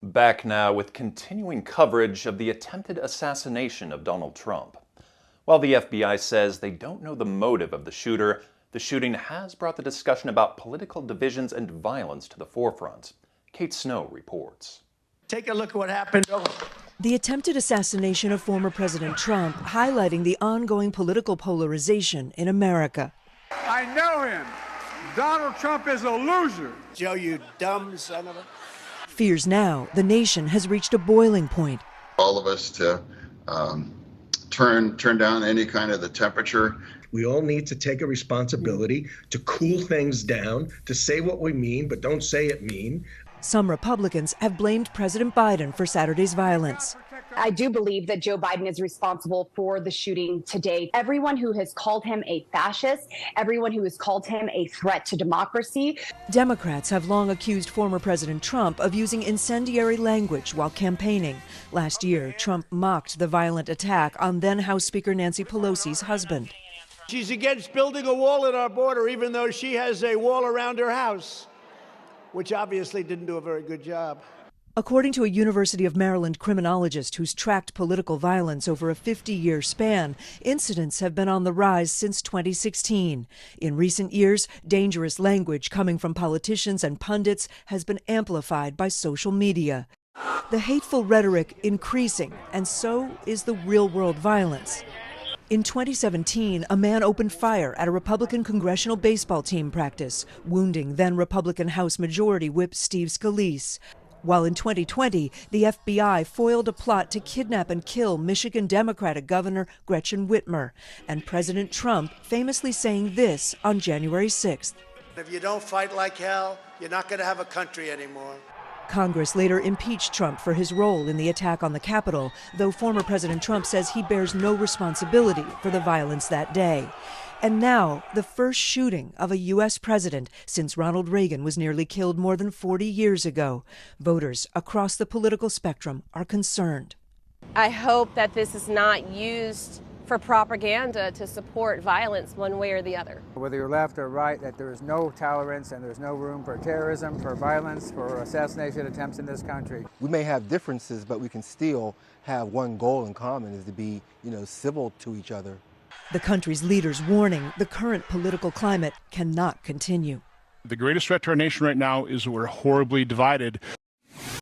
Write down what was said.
Back now with continuing coverage of the attempted assassination of Donald Trump. While the FBI says they don't know the motive of the shooter, the shooting has brought the discussion about political divisions and violence to the forefront. Kate Snow reports. Take a look at what happened. The attempted assassination of former President Trump highlighting the ongoing political polarization in America. I know him. Donald Trump is a loser. Joe, you dumb son of a... Fears now the nation has reached a boiling point. All of us to turn down any kind of the temperature. We all need to take a responsibility to cool things down, to say what we mean, but don't say it mean. Some Republicans have blamed President Biden for Saturday's violence. I do believe that Joe Biden is responsible for the shooting today. Everyone who has called him a fascist, everyone who has called him a threat to democracy. Democrats have long accused former President Trump of using incendiary language while campaigning. Last year, Trump mocked the violent attack on then House Speaker Nancy Pelosi's husband. She's against building a wall at our border, even though she has a wall around her house, which obviously didn't do a very good job. According to a University of Maryland criminologist who's tracked political violence over a 50-year span, incidents have been on the rise since 2016. In recent years, dangerous language coming from politicians and pundits has been amplified by social media. The hateful rhetoric increasing, and so is the real-world violence. In 2017, a man opened fire at a Republican congressional baseball team practice, wounding then Republican House Majority Whip Steve Scalise. While in 2020, the FBI foiled a plot to kidnap and kill Michigan Democratic Governor Gretchen Whitmer, and President Trump famously saying this on January 6th. If you don't fight like hell, you're not going to have a country anymore. Congress later impeached Trump for his role in the attack on the Capitol, though former President Trump says he bears no responsibility for the violence that day. And now, the first shooting of a U.S. president since Ronald Reagan was nearly killed more than 40 years ago. Voters across the political spectrum are concerned. I hope that this is not used for propaganda to support violence one way or the other. Whether you're left or right, that there is no tolerance and there's no room for terrorism, for violence, for assassination attempts in this country. We may have differences, but we can still have one goal in common, is to be, civil to each other. The country's leaders warning the current political climate cannot continue. The greatest threat to our nation right now is we're horribly divided.